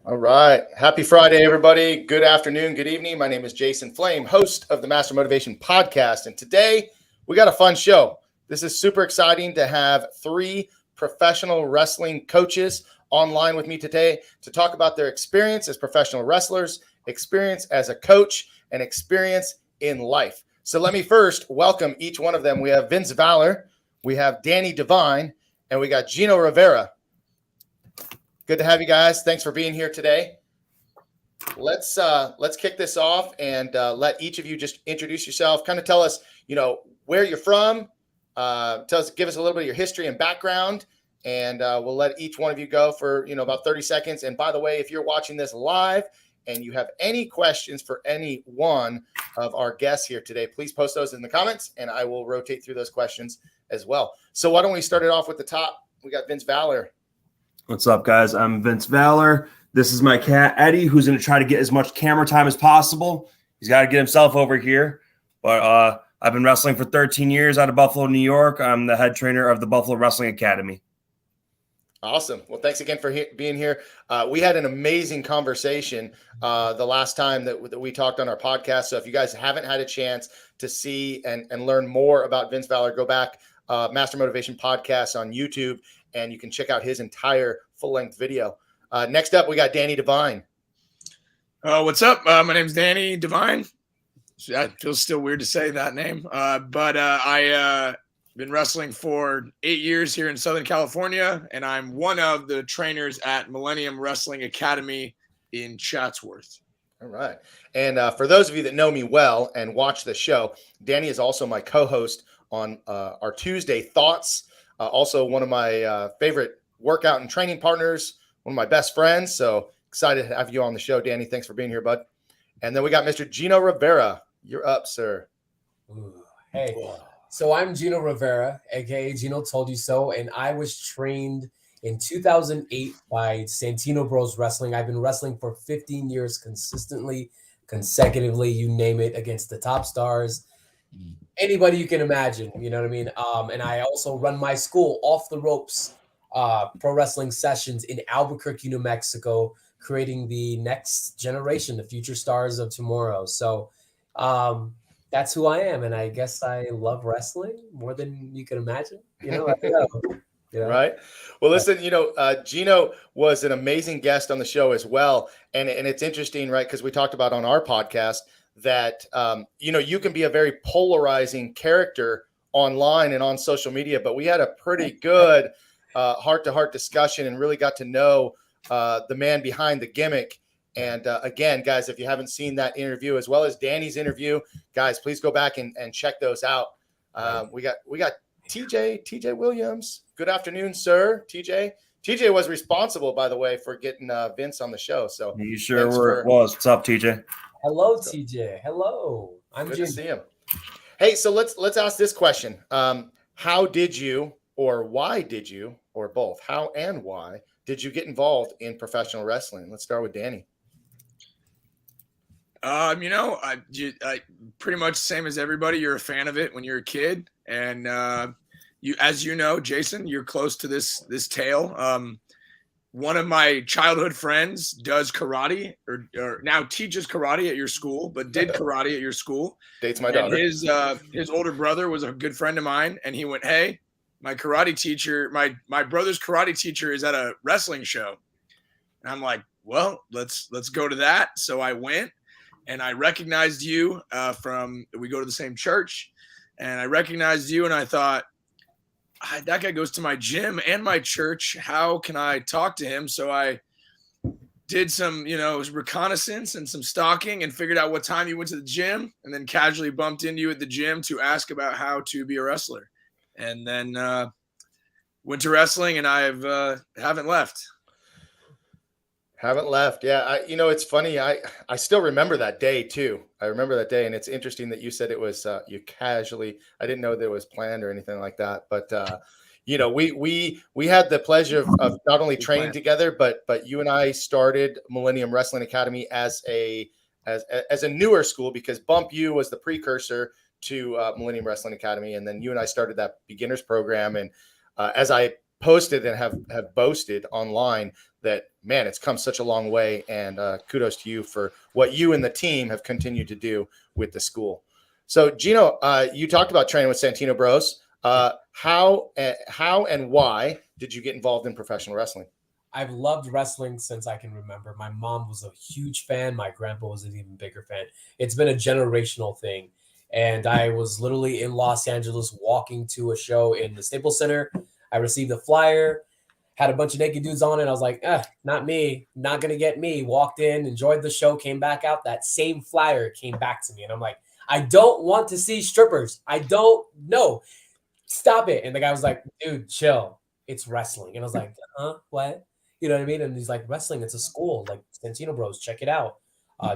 All right. Happy Friday, everybody. Good afternoon, good evening. My name is Jason Flame, host of the Master Motivation Podcast. And today we got a fun show. This is super exciting to have three professional wrestling coaches online with me today to talk about their experience as professional wrestlers, experience as a coach, and experience in life. So let me first welcome each one of them. We have Vince Valor, we have Danny Devine, and we got Gino Rivera. Good to have you guys. Thanks for being here today. Let's kick this off and let each of you just introduce yourself. Kind of tell us, where you're from. Give us a little bit of your history and background, and we'll let each one of you go for about 30 seconds. And by the way, if you're watching this live and you have any questions for any one of our guests here today, please post those in the comments, and I will rotate through those questions as well. So why don't we start it off with the top? We got Vince Valor. What's up, guys? I'm Vince Valor. This is my cat, Eddie, who's going to try to get as much camera time as possible. He's got to get himself over here. But I've been wrestling for 13 years out of Buffalo, New York. I'm the head trainer of the Buffalo Wrestling Academy. Awesome. Well, thanks again for being here. We had an amazing conversation the last time that we talked on our podcast. So if you guys haven't had a chance to see and learn more about Vince Valor, go back, Master Motivation Podcast on YouTube, and you can check out his entire full-length video. Next up, we got Danny Devine. What's up? My name's Danny Devine. It feels still weird to say that name. But I been wrestling for 8 years here in Southern California, and I'm one of the trainers at Millennium Wrestling Academy in Chatsworth. All right. And for those of you that know me well and watch the show, Danny is also my co-host on our Tuesday Thoughts. Also one of my favorite workout and training partners, one of my best friends. So excited to have you on the show, Danny. Thanks for being here, bud. And then we got Mr. Gino Rivera. You're up, sir. Ooh, hey, so I'm Gino Rivera, aka Gino Told You So, and I was trained in 2008 by Santino Bros Wrestling. I've been wrestling for 15 years consistently, consecutively, you name it, against the top stars. Anybody you can imagine, you know what I mean? And I also run my school, Off the Ropes Pro Wrestling Sessions in Albuquerque, New Mexico, creating the next generation, the future stars of tomorrow. So that's who I am, and I guess I love wrestling more than you can imagine. Right. Well, listen, Gino was an amazing guest on the show as well, and it's interesting, right? Because we talked about on our podcast that, you can be a very polarizing character online and on social media, but we had a pretty good heart-to-heart discussion and really got to know the man behind the gimmick. And again, guys, if you haven't seen that interview as well as Danny's interview, guys, please go back and check those out. We got TJ Williams. Good afternoon, sir. TJ was responsible, by the way, for getting Vince on the show. So you sure was. What's up, TJ? Hello, TJ. Hello. I'm good to see him. Hey, so let's ask this question. How did you, or why did you, or both, how and why did you get involved in professional wrestling? Let's start with Danny. I pretty much same as everybody. You're a fan of it when you're a kid, and as you know, Jason, you're close to this tale. One of my childhood friends does karate, or now teaches karate at your school, but did karate at your school. Dates my daughter. His older brother was a good friend of mine, and he went, "Hey, my karate teacher, my brother's karate teacher is at a wrestling show." And I'm like, "Well, let's go to that." So I went, and I recognized you we go to the same church, and I recognized you, and I thought, that guy goes to my gym and my church. How can I talk to him? So I did some, reconnaissance and some stalking and figured out what time you went to the gym, and then casually bumped into you at the gym to ask about how to be a wrestler. And then went to wrestling, and I haven't left. Haven't left. Yeah. It's funny. I still remember that day too. I remember that day. And it's interesting that you said it was you casually. I didn't know that it was planned or anything like that. But, we had the pleasure of not only training together, but you and I started Millennium Wrestling Academy as a newer school, because Bump U was the precursor to Millennium Wrestling Academy. And then you and I started that beginners program. And as I posted and have boasted online that, man, it's come such a long way, and kudos to you for what you and the team have continued to do with the school. So, Gino, you talked about training with Santino Bros. How and why did you get involved in professional wrestling? I've loved wrestling since I can remember. My mom was a huge fan. My grandpa was an even bigger fan. It's been a generational thing. And I was literally in Los Angeles walking to a show in the Staples Center. I received a flyer, had a bunch of naked dudes on it. I was like, not me, not going to get me. Walked in, enjoyed the show, came back out. That same flyer came back to me. And I'm like, I don't want to see strippers. I don't know. Stop it. And the guy was like, dude, chill. It's wrestling. And I was like, what? You know what I mean? And he's like, wrestling, it's a school. Like Santino Bros, check it out.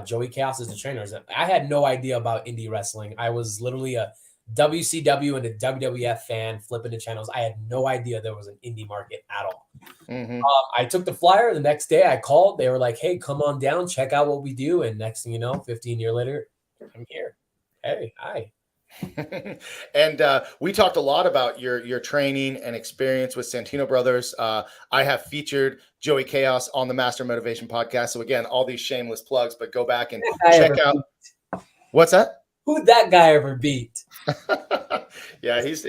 Joey Chaos is the trainer. I had no idea about indie wrestling. I was literally a WCW and a WWF fan flipping the channels. I had no idea there was an indie market at all. Mm-hmm. I took the flyer. The next day I called. They were like, hey, come on down, check out what we do. And next thing you know, 15 years later, I'm here. Hey, hi. And we talked a lot about your training and experience with Santino Brothers. I have featured Joey Chaos on the Master Motivation podcast. So again, all these shameless plugs, but go back and check out. What's that? Who'd that guy ever beat? Yeah, he's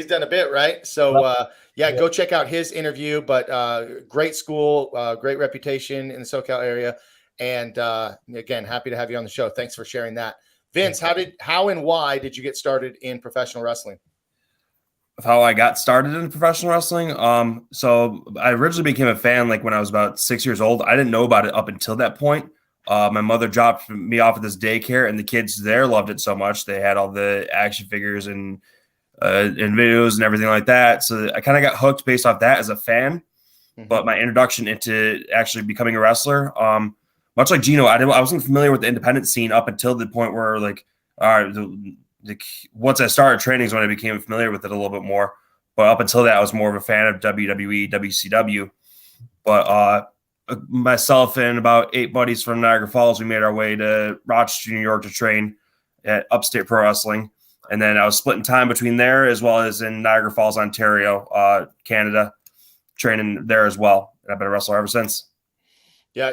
done a bit, right? So go check out his interview. But great school, great reputation in the SoCal area, and again, happy to have you on the show. Thanks for sharing that. Vince, how and why did you get started in professional wrestling? How I got started in professional wrestling. So I originally became a fan like when I was about 6 years old. I didn't know about it up until that point. My mother dropped me off at this daycare, and the kids there loved it so much. They had all the action figures and videos and everything like that. So I kind of got hooked based off that as a fan. Mm-hmm. But my introduction into actually becoming a wrestler, much like Gino, I wasn't familiar with the independent scene up until the point where, like, all right, once I started training is when I became familiar with it a little bit more. But up until that, I was more of a fan of WWE, WCW. But myself and about 8 buddies from Niagara Falls, we made our way to Rochester, New York to train at Upstate Pro Wrestling. And then I was splitting time between there as well as in Niagara Falls, Ontario, Canada, training there as well. And I've been a wrestler ever since. Yeah,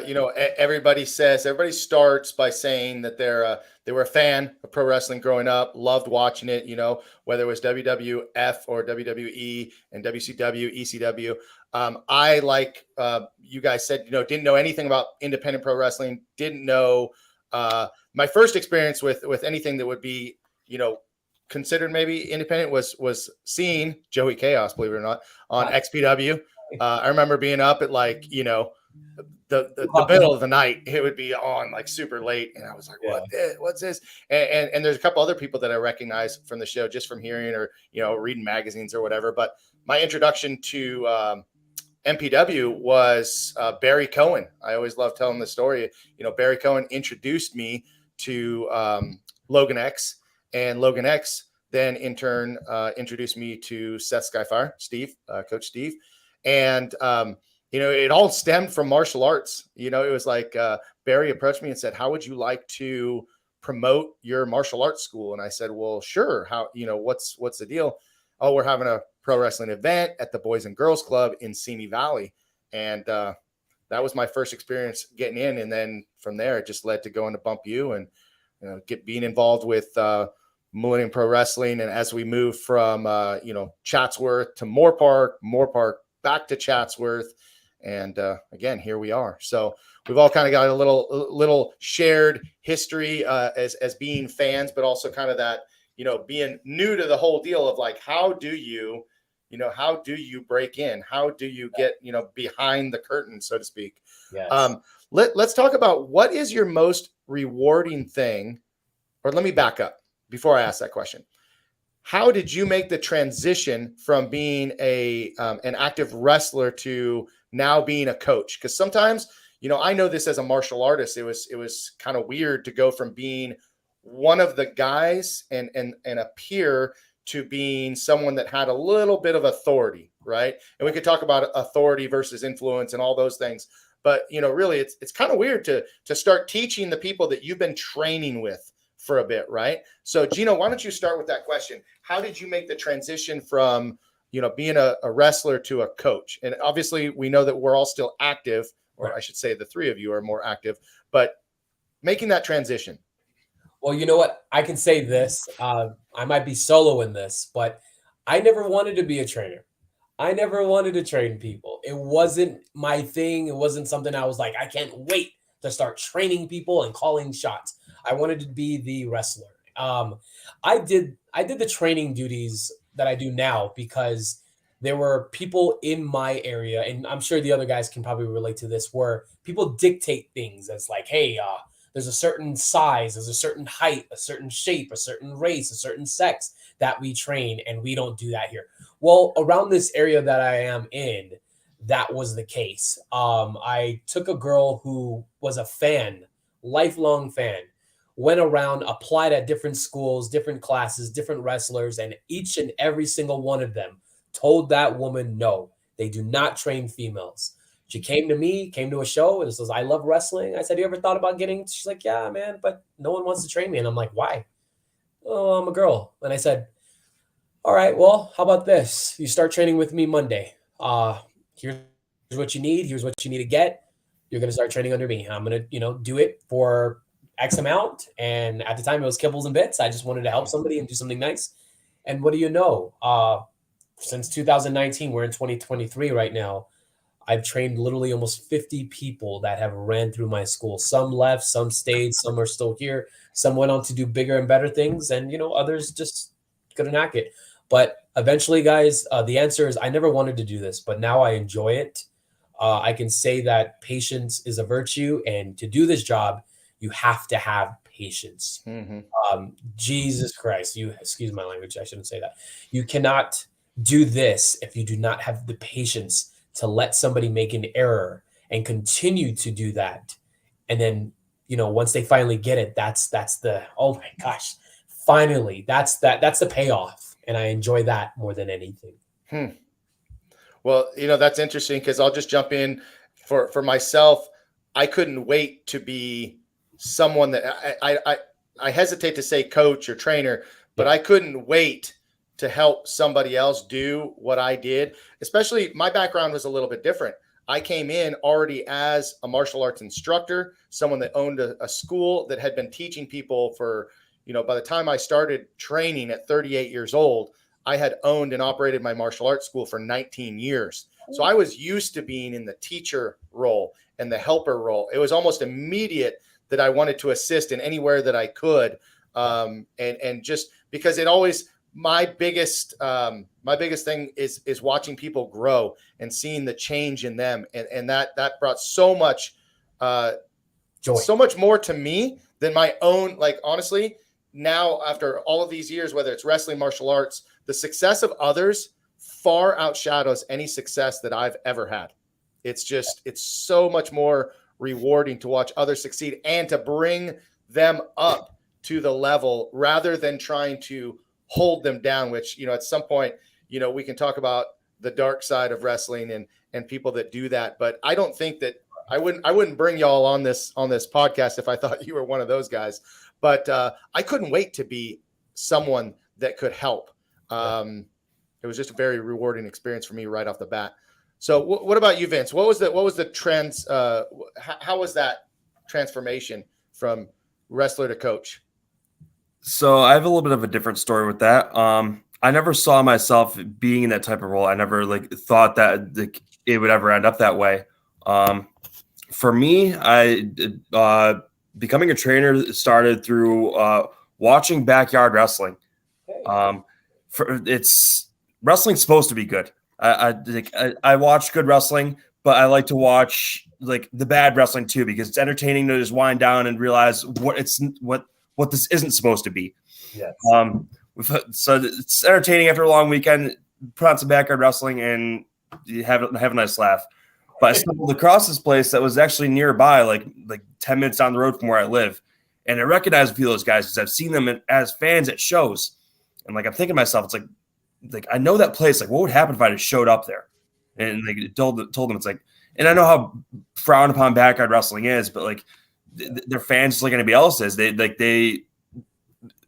everybody starts by saying that they were a fan of pro wrestling growing up, loved watching it, whether it was WWF or WWE and WCW, ECW. I, like you guys said, didn't know anything about independent pro wrestling, didn't know my first experience with anything that would be, considered maybe independent was seeing Joey Chaos, believe it or not, on XPW. I remember being up at the middle of the night. It would be on like super late, and I was like, what's this? And there's a couple other people that I recognize from the show just from hearing or reading magazines or whatever. But my introduction to MPW was Barry Cohen. I always love telling the story. Barry Cohen introduced me to Logan X, and Logan X then in turn introduced me to Seth Skyfire, Steve, Coach Steve, and it all stemmed from martial arts. It was like Barry approached me and said, how would you like to promote your martial arts school? And I said, well, sure. How, what's the deal? Oh, we're having a pro wrestling event at the Boys and Girls Club in Simi Valley. And that was my first experience getting in. And then from there, it just led to going to Bump U and being involved with Millennium Pro Wrestling. And as we moved from, Chatsworth to Moore Park back to Chatsworth. And again, here we are. So we've all kind of got a little shared history as being fans, but also kind of that, being new to the whole deal of like, how do you break in? How do you get, behind the curtain, so to speak? Yes. Let's talk about what is your most rewarding thing, or let me back up before I ask that question. How did you make the transition from being an active wrestler to now being a coach? Because sometimes, I know this as a martial artist, it was kind of weird to go from being one of the guys and a peer to being someone that had a little bit of authority, right? And we could talk about authority versus influence and all those things. But, really, it's kind of weird to start teaching the people that you've been training with for a bit, right? So, Gino, why don't you start with that question? How did you make the transition from being a wrestler to a coach? And obviously we know that we're all still active, or Right. I should say the three of you are more active, but making that transition. Well, you know what? I can say this. I might be solo in this, but I never wanted to be a trainer. I never wanted to train people. It wasn't my thing. It wasn't something I was like, I can't wait to start training people and calling shots. I wanted to be the wrestler. I did the training duties that I do now because there were people in my area, and I'm sure the other guys can probably relate to this, where people dictate things as like, hey, there's a certain size, there's a certain height, a certain shape, a certain race, a certain sex that we train, and we don't do that here. Well, around this area that I am in, that was the case. I took a girl who was a fan, lifelong fan, went around, applied at different schools, different classes, different wrestlers, and each and every single one of them told that woman, no, they do not train females. She came to me, came to a show, and says, I love wrestling. I said, you ever thought about getting? She's like, yeah, man, but no one wants to train me. And I'm like, why? Oh, I'm a girl. And I said, all right, well, how about this? You start training with me Monday. Here's what you need. Here's what you need to get. You're going to start training under me. I'm going to, do it for X amount. And at the time it was kibbles and bits. I just wanted to help somebody and do something nice. And what do you know? Since 2019, we're in 2023 right now. I've trained literally almost 50 people that have ran through my school. Some left, some stayed, some are still here. Some went on to do bigger and better things. And, others just couldn't hack it. But eventually, guys, the answer is I never wanted to do this, but now I enjoy it. I can say that patience is a virtue. And to do this job, you have to have patience. Mm-hmm. Jesus Christ, excuse my language. I shouldn't say that. You cannot do this if you do not have the patience to let somebody make an error and continue to do that. And then, once they finally get it, that's the, oh my gosh, finally, that's the payoff. And I enjoy that more than anything. Well, that's interesting because I'll just jump in for myself. I couldn't wait to be someone that I hesitate to say coach or trainer, but I couldn't wait to help somebody else do what I did. Especially my background was a little bit different. I came in already as a martial arts instructor, someone that owned a school that had been teaching people for, by the time I started training at 38 years old, I had owned and operated my martial arts school for 19 years. So I was used to being in the teacher role and the helper role. It was almost immediate that I wanted to assist in anywhere that I could. And just because it always, my biggest thing is watching people grow and seeing the change in them. And that brought so much joy, so much more to me than my own. Like, honestly, now after all of these years, whether it's wrestling, martial arts, the success of others far outshadows any success that I've ever had. It's so much more rewarding to watch others succeed and to bring them up to the level rather than trying to hold them down, which, at some point, we can talk about the dark side of wrestling and people that do that. But I don't think that I wouldn't bring y'all on this podcast if I thought you were one of those guys. But I couldn't wait to be someone that could help. It was just a very rewarding experience for me right off the bat. So what about you, Vince? What was the trends? How was that transformation from wrestler to coach? So I have a little bit of a different story with that. I never saw myself being in that type of role. I never thought that it would ever end up that way. For me, becoming a trainer started through watching backyard wrestling. Wrestling's supposed to be good. I watch good wrestling, but I like to watch the bad wrestling too because it's entertaining to just wind down and realize what this isn't supposed to be. Yes. So it's entertaining after a long weekend. Put on some backyard wrestling and you have a nice laugh. But I stumbled across this place that was actually nearby, like 10 minutes down the road from where I live, and I recognized a few of those guys because I've seen them as fans at shows. And I'm thinking to myself, it's like I know that place. What would happen if I just showed up there? And told them it's and I know how frowned upon backyard wrestling is, but their fans just like anybody else is.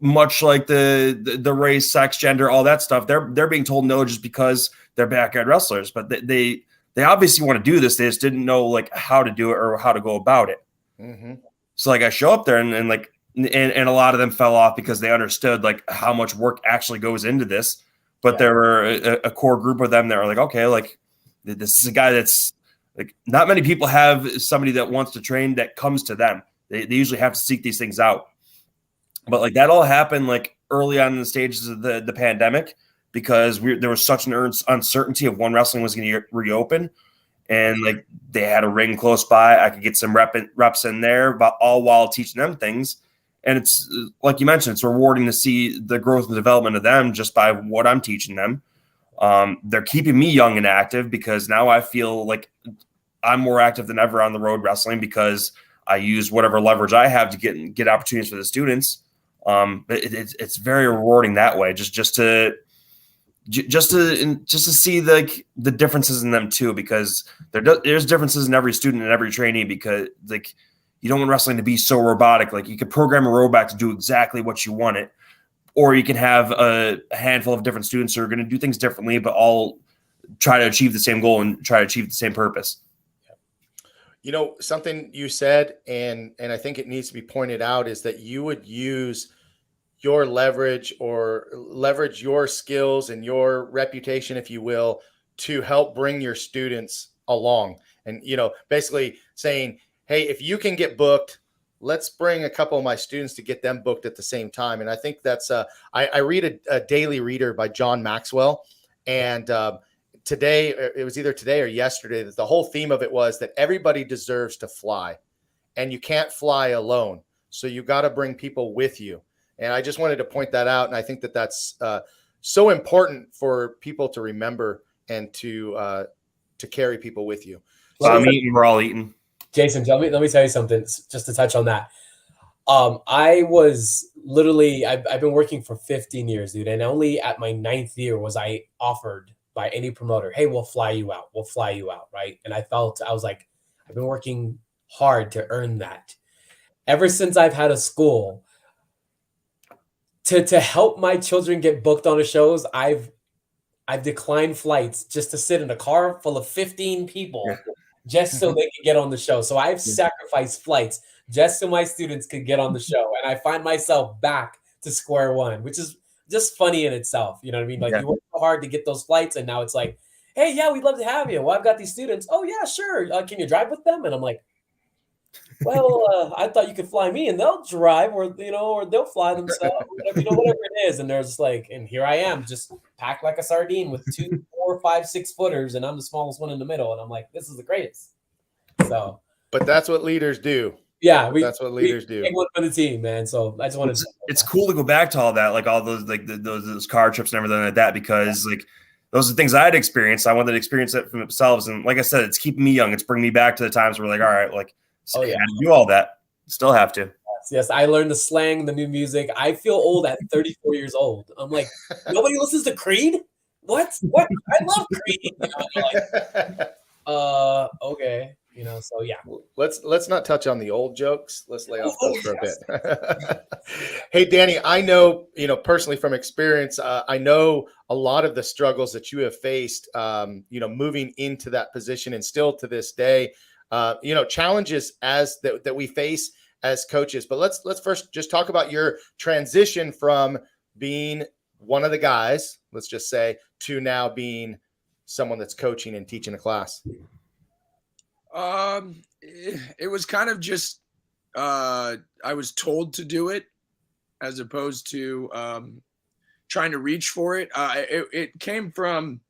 much like the race, sex, gender, all that stuff, they're being told no just because they're backyard wrestlers. But they obviously want to do this. They just didn't know like how to do it or how to go about it. Mm-hmm. So like I show up there and a lot of them fell off because they understood like how much work actually goes into this. But there were a core group of them that were like, okay, like this is a guy that's like not many people have somebody that wants to train that comes to them. They usually have to seek these things out. But like that all happened like early on in the stages of the pandemic because there was such an uncertainty of when wrestling was going to reopen. And like they had a ring close by. I could get some reps in there, but all while teaching them things. And it's like you mentioned, it's rewarding to see the growth and development of them just by what I'm teaching them. They're keeping me young and active because now I feel like I'm more active than ever on the road wrestling because I use whatever leverage I have to get opportunities for the students. It's very rewarding that way. Just to see the differences in them too, because there's differences in every student and every trainee because like you don't want wrestling to be so robotic. Like you could program a robot to do exactly what you want it, or you can have a handful of different students who are going to do things differently, but all try to achieve the same goal and try to achieve the same purpose. You know, something you said, and I think it needs to be pointed out, is that you would use your leverage your skills and your reputation, if you will, to help bring your students along. And, you know, basically saying, hey, if you can get booked, let's bring a couple of my students to get them booked at the same time. And I think that's I read a daily reader by John Maxwell, and today, it was either today or yesterday, that the whole theme of it was that everybody deserves to fly, and you can't fly alone. So you got to bring people with you. And I just wanted to point that out. And I think that that's so important for people to remember and to carry people with you. So I'm eating, we're all eating. Jason, let me tell you something just to touch on that. I was literally, I've been working for 15 years, dude. And only at my 9th year was I offered by any promoter, hey, we'll fly you out. We'll fly you out, right? And I was like, I've been working hard to earn that. Ever since I've had a school, to help my children get booked on the shows, I've declined flights just to sit in a car full of 15 people just so they could get on the show. So I've sacrificed flights just so my students could get on the show. And I find myself back to square one, which is just funny in itself. You know what I mean? Like you work so hard to get those flights, and now it's like, hey, yeah, we'd love to have you. Well, I've got these students. Oh yeah, sure. Can you drive with them? And I'm like, well, I thought you could fly me, and they'll drive, or they'll fly themselves, whatever it is. And they're just like, and here I am, just packed like a sardine with 2, 4, 5, 6 footers, and I'm the smallest one in the middle. And I'm like, this is the greatest. So, but that's what leaders do. Yeah, that's what leaders do. Take one for the team, man. So I just wanted to. It's cool to go back to all that, like all those like those car trips and everything like that, because like those are things I had experienced. I wanted to experience it for themselves, and like I said, it's keeping me young. It's bringing me back to the times where like, all right, like. So yeah, do all that. Still have to. Yes, I learned the slang, the new music. I feel old at 34 years old. I'm like, nobody listens to Creed? What? I love Creed. Okay. So yeah. Let's not touch on the old jokes. Let's lay off those for a bit. Hey, Danny, I know, personally from experience, I know a lot of the struggles that you have faced, moving into that position and still to this day. Challenges that we face as coaches. But let's first just talk about your transition from being one of the guys, let's just say, to now being someone that's coaching and teaching a class. It was kind of just I was told to do it as opposed to trying to reach for it. It came from.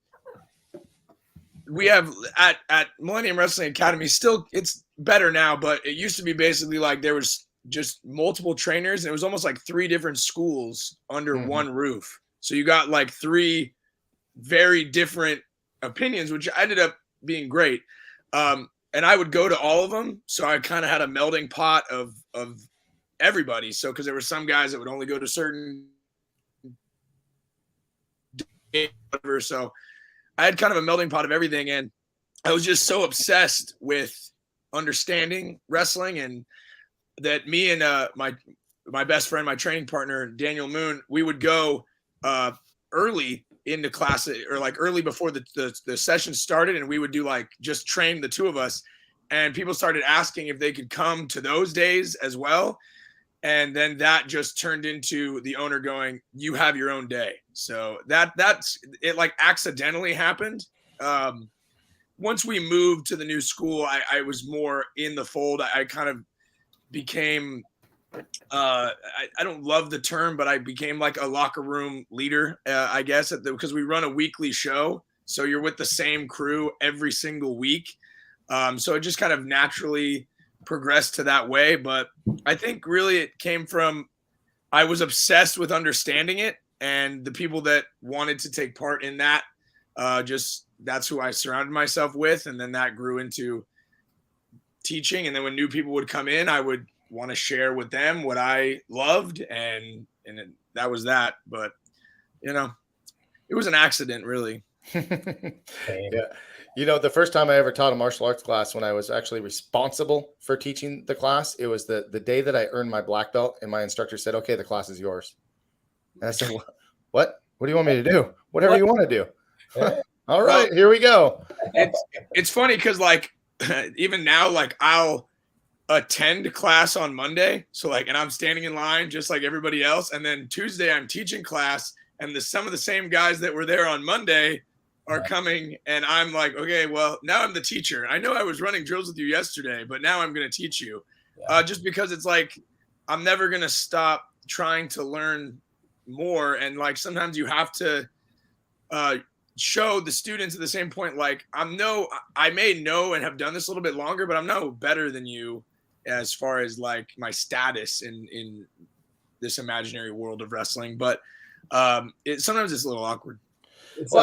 We have at Millennium Wrestling Academy, still it's better now, but it used to be basically like there was just multiple trainers, and it was almost like 3 different schools under one roof. So you got like 3 very different opinions, which ended up being great. And I would go to all of them. So I kind of had a melding pot of everybody. So, cause there were some guys that would only go to certain whatever. So I had kind of a melting pot of everything, and I was just so obsessed with understanding wrestling, and that me and my best friend, my training partner, Daniel Moon, we would go early into class, or like early before the session started, and we would do like just train the two of us. And people started asking if they could come to those days as well. And then that just turned into the owner going, "You have your own day." So that's it, like accidentally happened. Once we moved to the new school, I was more in the fold. I kind of became, I don't love the term, but I became like a locker room leader, I guess, because we run a weekly show. So you're with the same crew every single week. So it just kind of naturally progressed to that way. But I think really it came from, I was obsessed with understanding it, and the people that wanted to take part in that, that's who I surrounded myself with. And then that grew into teaching. And then when new people would come in, I would want to share with them what I loved. And that was that. But, it was an accident, really. Yeah. The first time I ever taught a martial arts class, when I was actually responsible for teaching the class, it was the day that I earned my black belt, and my instructor said, "Okay, the class is yours." And I said, "What? What do you want me to do? Whatever you want to do." All right, here we go. It's funny because like even now, like I'll attend class on Monday. So like, and I'm standing in line just like everybody else. And then Tuesday I'm teaching class, and some of the same guys that were there on Monday are coming, and I'm like, okay, well, now I'm the teacher. I know I was running drills with you yesterday, but now I'm going to teach you. Just because it's like, I'm never going to stop trying to learn more. And like, sometimes you have to show the students at the same point, like, I may know and have done this a little bit longer, but I'm no better than you as far as like my status in this imaginary world of wrestling. But sometimes it's a little awkward. It's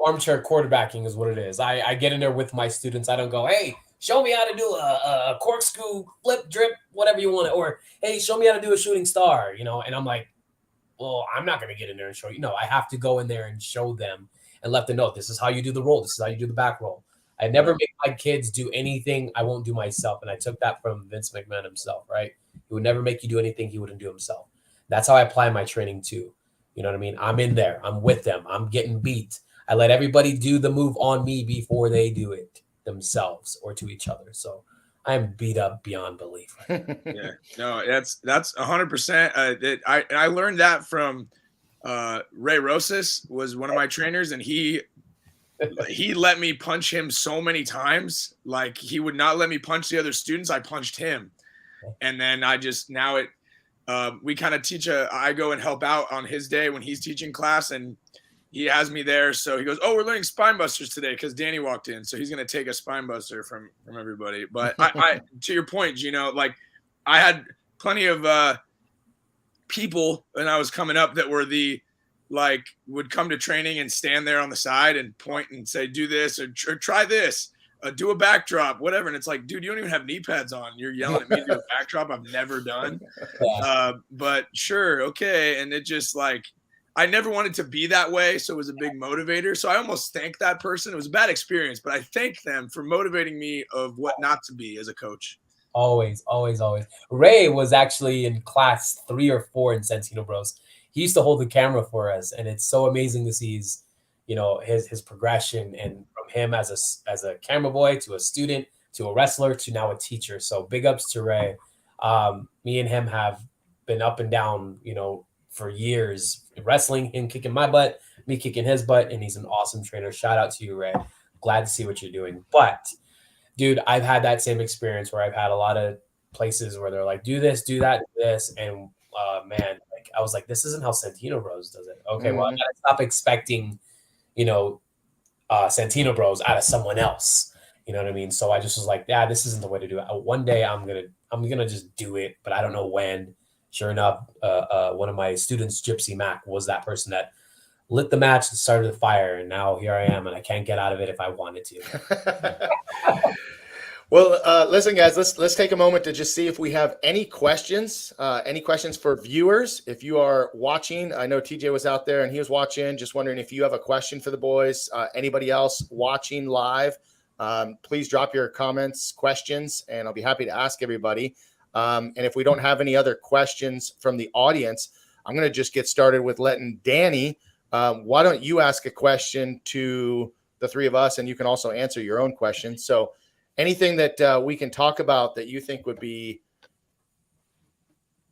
armchair quarterbacking is what it is. I get in there with my students. I don't go, "Hey, show me how to do a corkscrew, flip, drip, whatever you want," or "Hey, show me how to do a shooting star," And I'm like, well, I'm not going to get in there and show you. I have to go in there and show them and let them know this is how you do the roll. This is how you do the back roll. I never make my kids do anything I won't do myself. And I took that from Vince McMahon himself, right? He would never make you do anything he wouldn't do himself. That's how I apply my training too. You know what I mean? I'm in there. I'm with them. I'm getting beat. I let everybody do the move on me before they do it themselves or to each other. So I'm beat up beyond belief. Yeah, no, that's 100%. I learned that from Ray Rosas, was one of my trainers, and he let me punch him so many times. Like, he would not let me punch the other students. I punched him, and then we kind of teach I go and help out on his day when he's teaching class, and he has me there. So he goes, "Oh, we're learning spine busters today because Danny walked in. So he's going to take a spine buster from everybody." But I to your point, Gino, like I had plenty of people when I was coming up that were would come to training and stand there on the side and point and say, "Do this or try this. Do a backdrop," whatever. And it's like, dude, you don't even have knee pads on. You're yelling at me to do a backdrop I've never done. But sure. Okay. And it just like, I never wanted to be that way. So it was a big motivator. So I almost thank that person. It was a bad experience, but I thank them for motivating me of what not to be as a coach. Always, always, always. Ray was actually in class 3 or 4 in Santino Bros. He used to hold the camera for us. And it's so amazing to see his progression, and from him as a camera boy to a student to a wrestler to now a teacher. So big ups to Ray. Me and him have been up and down, for years, wrestling, him kicking my butt, me kicking his butt, and he's an awesome trainer. Shout out to you, Ray. Glad to see what you're doing. But dude, I've had that same experience where I've had a lot of places where they're like, "Do this, do that, do this," and man, like I was like, "This isn't how Santino Bros does it." Okay, well, I gotta stop expecting Santino Bros out of someone else. You know what I mean? So I just was like, "Yeah, this isn't the way to do it." One day I'm gonna just do it, but I don't know when. Sure enough, one of my students, Gypsy Mac, was that person that lit the match and started the fire, and now here I am, and I can't get out of it if I wanted to. Well, listen, guys, let's take a moment to just see if we have any questions for viewers. If you are watching, I know TJ was out there and he was watching, just wondering if you have a question for the boys. Anybody else watching live, please drop your comments, questions, and I'll be happy to ask everybody. And if we don't have any other questions from the audience, I'm going to just get started with letting Danny. Why don't you ask a question to the three of us, and you can also answer your own question. So anything that we can talk about that you think would be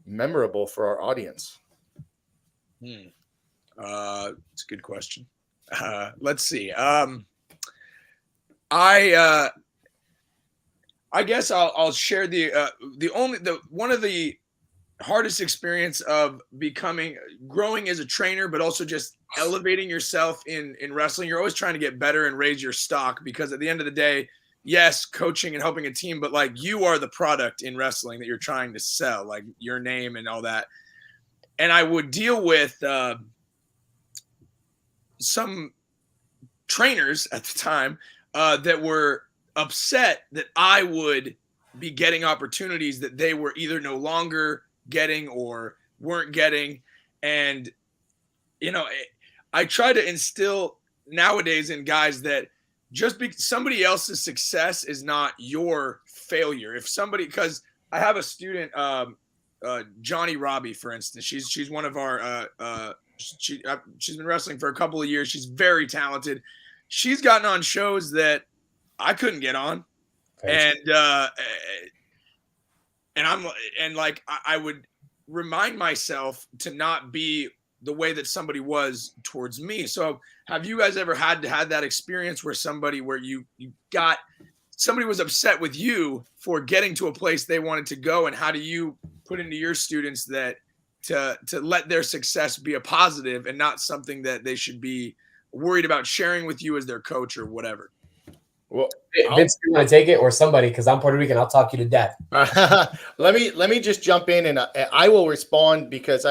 memorable for our audience? It's a good question. Let's see. I guess I'll share one of the hardest experience of growing as a trainer, but also just elevating yourself in wrestling. You're always trying to get better and raise your stock, because at the end of the day, yes, coaching and helping a team, but like, you are the product in wrestling that you're trying to sell, like your name and all that. And I would deal with some trainers at the time that were upset that I would be getting opportunities that they were either no longer getting or weren't getting. And, I try to instill nowadays in guys that somebody else's success is not your failure. Because I have a student, Johnny Robbie, for instance, she's one of our, she's been wrestling for a couple of years. She's very talented. She's gotten on shows that I couldn't get on. And I would remind myself to not be the way that somebody was towards me. So have you guys ever had that experience where somebody was upset with you for getting to a place they wanted to go? And how do you put into your students that to let their success be a positive and not something that they should be worried about sharing with you as their coach or whatever? Well, Vince, you want to take it, or somebody? Because I'm Puerto Rican, I'll talk you to death. let me just jump in, and I will respond, because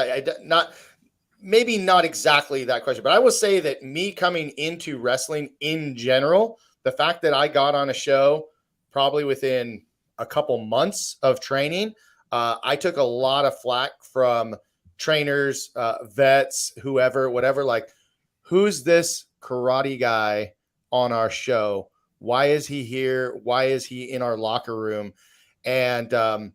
maybe not exactly that question, but I will say that me coming into wrestling in general, the fact that I got on a show probably within a couple months of training, I took a lot of flack from trainers, vets, whoever, whatever, like, who's this karate guy on our show? Why is he here? Why is he in our locker room? And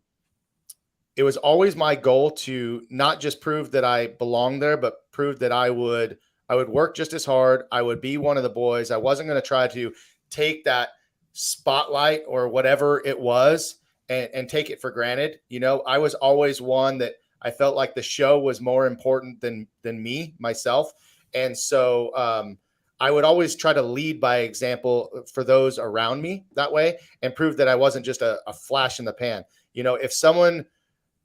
it was always my goal to not just prove that I belong there, but prove that I would work just as hard. I would be one of the boys. I wasn't going to try to take that spotlight or whatever it was and take it for granted. I was always one that I felt like the show was more important than me, myself. And so I would always try to lead by example for those around me that way, and prove that I wasn't just a flash in the pan. If someone,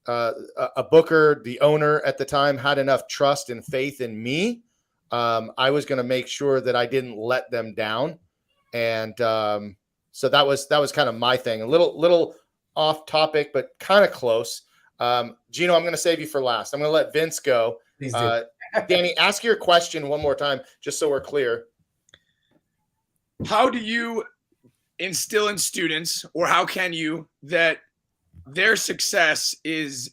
a booker, the owner at the time, had enough trust and faith in me, I was going to make sure that I didn't let them down. And so that was kind of my thing. A little off topic, but kind of close. Gino, I'm going to save you for last. I'm going to let Vince go. Please do. Danny, ask your question one more time, just so we're clear. How do you instill in students, or how can you, that their success is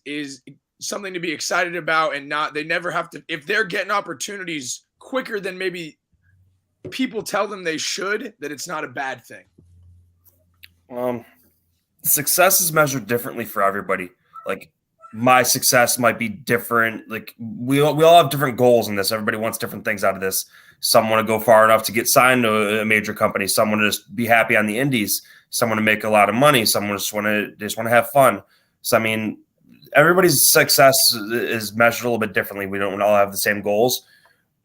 something to be excited about, and they never have to, if they're getting opportunities quicker than maybe people tell them they should, that it's not a bad thing? Success is measured differently for everybody. Like, my success might be different. Like, we all have different goals in this. Everybody wants different things out of this. Some want to go far enough to get signed to a major company. Some want to just be happy on the indies. Some want to make a lot of money. Some just want to have fun. So, I mean, everybody's success is measured a little bit differently. We don't all have the same goals,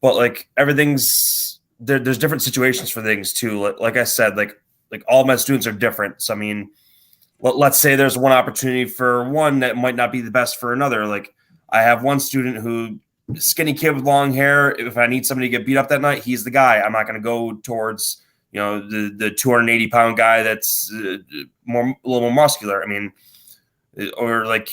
but like, everything's there's different situations for things too. Like I said, like all my students are different. So, I mean, let's say there's one opportunity for one that might not be the best for another. Like, I have one student who, skinny kid with long hair. If I need somebody to get beat up that night, he's the guy. I'm not going to go towards, the 280-pound guy that's a little more muscular. I mean, or like,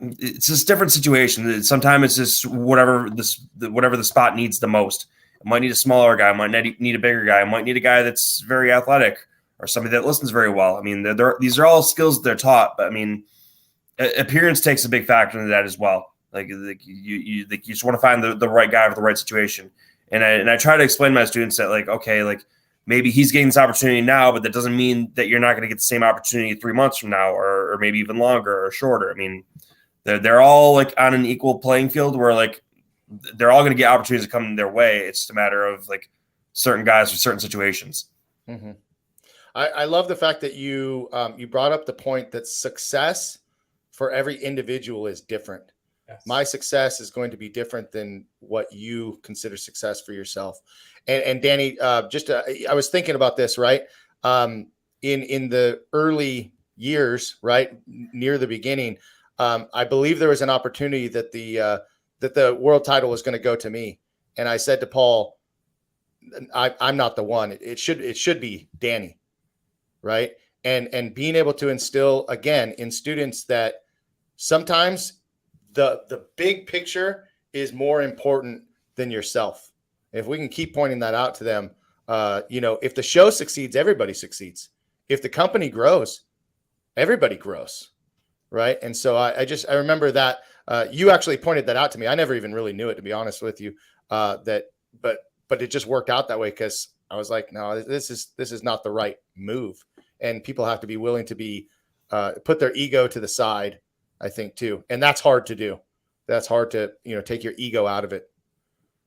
it's just different situation. Sometimes it's just whatever the spot needs the most. I might need a smaller guy. I might need a bigger guy. I might need a guy that's very athletic, or somebody that listens very well. I mean, these are all skills that they're taught, but I mean, appearance takes a big factor into that as well. Like you just want to find the right guy for the right situation. And I try to explain to my students that, like, okay, like, maybe he's getting this opportunity now, but that doesn't mean that you're not going to get the same opportunity 3 months from now, or maybe even longer or shorter. I mean, they're all like on an equal playing field where like they're all going to get opportunities to come their way. It's just a matter of like certain guys for certain situations. Mm-hmm. I love the fact that you brought up the point that success for every individual is different. Yes. My success is going to be different than what you consider success for yourself. And Danny, I was thinking about this, right? In the early years, right near the beginning, I believe there was an opportunity that the world title was going to go to me, and I said to Paul, I'm not the one. It should be Danny, right? And being able to instill again in students that sometimes the big picture is more important than yourself. If we can keep pointing that out to them, if the show succeeds, everybody succeeds. If the company grows, everybody grows, right? And so I remember that you actually pointed that out to me. I never even really knew it, to be honest with you. But it just worked out that way because I was like, no, this is not the right move. And people have to be willing to be put their ego to the side, I think, too. And that's hard to do. That's hard to, take your ego out of it.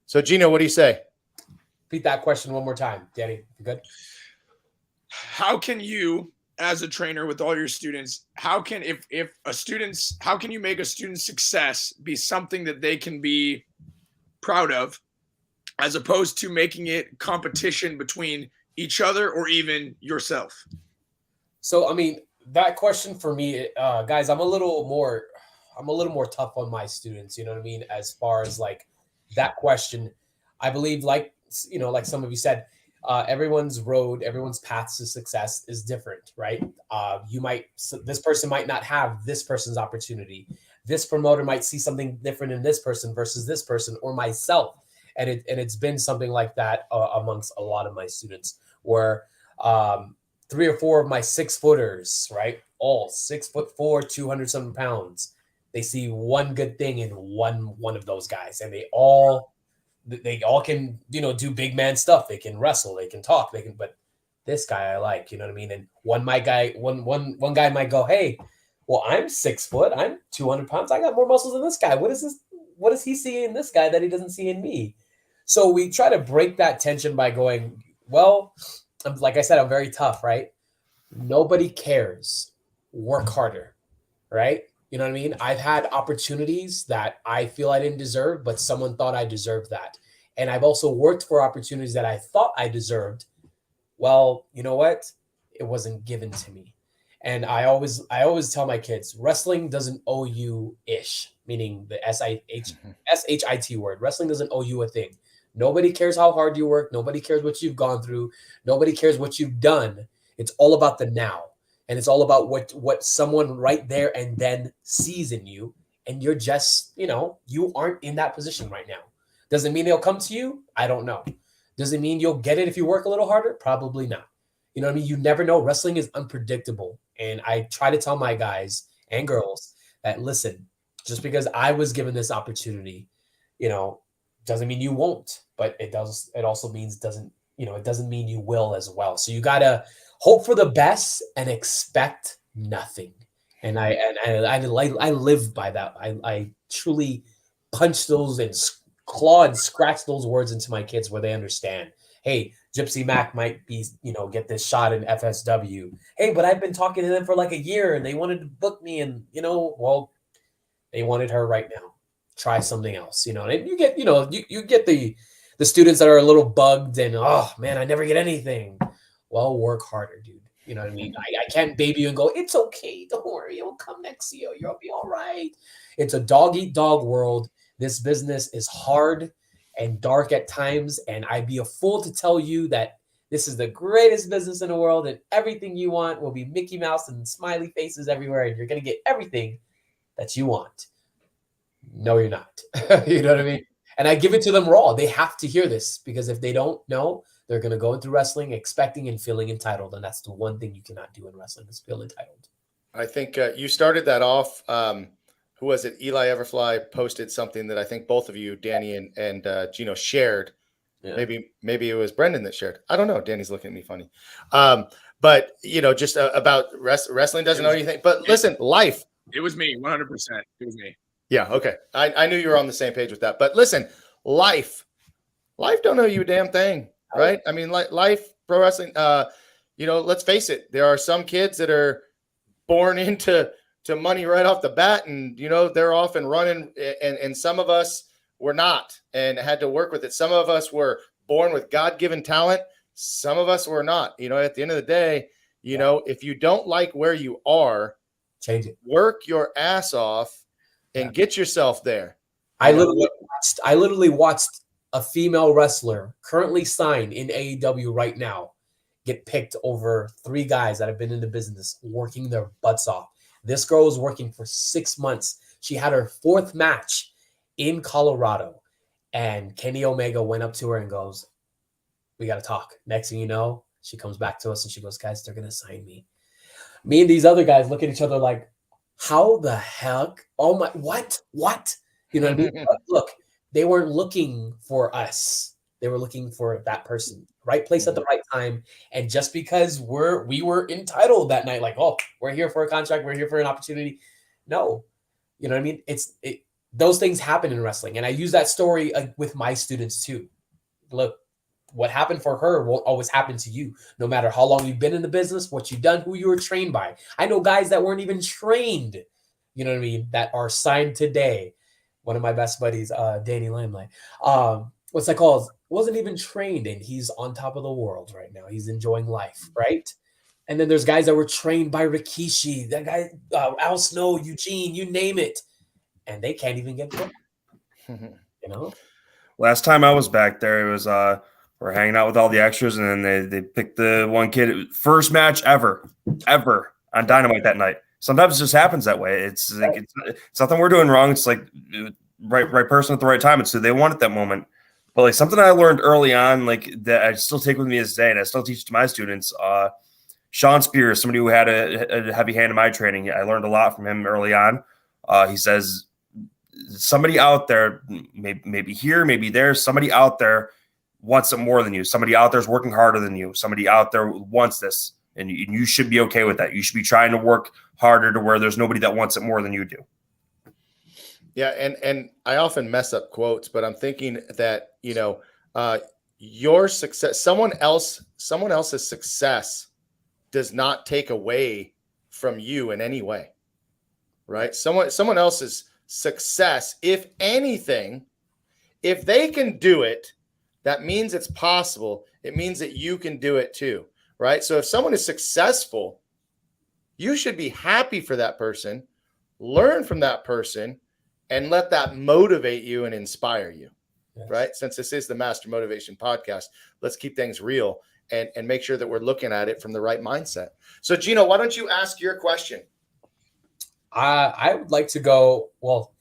So, Gino, what do you say? Repeat that question one more time, Danny. You good? How can you, as a trainer with all your students, how can you make a student's success be something that they can be proud of, as opposed to making it competition between each other or even yourself? So, I mean, that question for me, guys, I'm a little more tough on my students. You know what I mean? As far as like that question, I believe, like some of you said, everyone's road, everyone's path to success is different, right? This person might not have this person's opportunity. This promoter might see something different in this person versus this person or myself. And it's been something like that amongst a lot of my students, where 3 or 4 of my 6-footers, right? All 6'4", 200-something pounds. They see one good thing in one of those guys, and they all can, do big man stuff. They can wrestle, they can talk, but this guy I like, you know what I mean? And one guy might go, hey, well, I'm 6 foot, I'm 200 pounds, I got more muscles than this guy. What does he see in this guy that he doesn't see in me? So we try to break that tension by going, well, like I said, I'm very tough, right? Nobody cares. Work harder, right? You know what I mean? I've had opportunities that I feel I didn't deserve, but someone thought I deserved that. And I've also worked for opportunities that I thought I deserved. Well, you know what? It wasn't given to me. And I always tell my kids, wrestling doesn't owe you ish, meaning the SHIT word. Wrestling doesn't owe you a thing. Nobody cares how hard you work. Nobody cares what you've gone through. Nobody cares what you've done. It's all about the now. And it's all about what someone right there and then sees in you. And you're just, you aren't in that position right now. Does it mean it'll come to you? I don't know. Does it mean you'll get it if you work a little harder? Probably not. You know what I mean? You never know. Wrestling is unpredictable. And I try to tell my guys and girls that, listen, just because I was given this opportunity, doesn't mean you won't. But it does. It also means it doesn't mean you will as well. So you got to hope for the best and expect nothing. And I live by that. I truly punch those and claw and scratch those words into my kids where they understand. Hey, Gypsy Mac might be, get this shot in FSW. Hey, but I've been talking to them for like a year and they wanted to book me, and well, they wanted her right now. Try something else, and you get, you get the students that are a little bugged and, oh man, I never get anything. Well, work harder, dude. You know what I mean? I can't baby you and go, it's okay, don't worry, it'll come next year, you'll be all right. It's a dog-eat-dog world. This business is hard and dark at times, and I'd be a fool to tell you that this is the greatest business in the world and everything you want will be Mickey Mouse and smiley faces everywhere, and you're going to get everything that you want. No, you're not. You know what I mean? And I give it to them raw. They have to hear this, because if they don't know, they're going to go into wrestling expecting and feeling entitled. And that's the one thing you cannot do in wrestling, is feel entitled. I think you started that off. Who was it? Eli Everfly posted something that I think both of you, Danny and Gino, shared Yeah. Maybe it was Brendan that shared. I don't know. Danny's looking at me funny. But just about wrestling doesn't know anything. But listen, life. It was me, 100%. It was me. Yeah. Okay. I knew you were on the same page with that. But listen, life don't know you a damn thing, right? I mean, life, pro wrestling. Let's face it. There are some kids that are born into money right off the bat, and they're off and running. And some of us were not, and had to work with it. Some of us were born with God-given talent. Some of us were not. At the end of the day, if you don't like where you are, change it. Work your ass off and get yourself there. I literally watched a female wrestler currently signed in AEW right now get picked over 3 guys that have been in the business working their butts off. This girl was working for 6 months. She had her 4th match in Colorado, and Kenny Omega went up to her and goes, "We got to talk." Next thing you know, she comes back to us and she goes, "Guys, they're going to sign me." Me and these other guys look at each other like, how the heck? Oh my, what? You know what I mean? Look, they weren't looking for us. They were looking for that person. Right place at the right time. And just because we were entitled that night, like, oh, we're here for a contract, we're here for an opportunity. No. You know what I mean? Those things happen in wrestling. And I use that story with my students too. Look, what happened for her won't always happen to you, no matter how long you've been in the business, what you've done, who you were trained by. I know guys that weren't even trained, you know what I mean, that are signed today. One of my best buddies, Danny Limelight, what's that called? Wasn't even trained, and he's on top of the world right now. He's enjoying life, right? And then there's guys that were trained by Rikishi, that guy, Al Snow, Eugene, you name it, and they can't even get booked. Last time I was back there, it was we're hanging out with all the extras, and then they picked the one kid, first match ever on Dynamite that night. Sometimes it just happens that way. It's like it's nothing we're doing wrong. It's like right person at the right time. It's who they want at that moment. But like something I learned early on, like that I still take with me this day, and I still teach to my students. Sean Spears, somebody who had a heavy hand in my training, I learned a lot from him early on. He says, somebody out there, maybe here, maybe there, somebody out there wants it more than you. Somebody out there is working harder than you. Somebody out there wants this, and you should be okay with that. You should be trying to work harder to where there's nobody that wants it more than you do. Yeah, and I often mess up quotes, but I'm thinking that your success, someone else's success, does not take away from you in any way, right? Someone else's success, if anything, if they can do it, that means it's possible. It means that you can do it too, right? So if someone is successful, you should be happy for that person, learn from that person, and let that motivate you and inspire you, right? Since this is the Master Motivation Podcast, let's keep things real and make sure that we're looking at it from the right mindset. So, Gino, why don't you ask your question? I would like to go, well,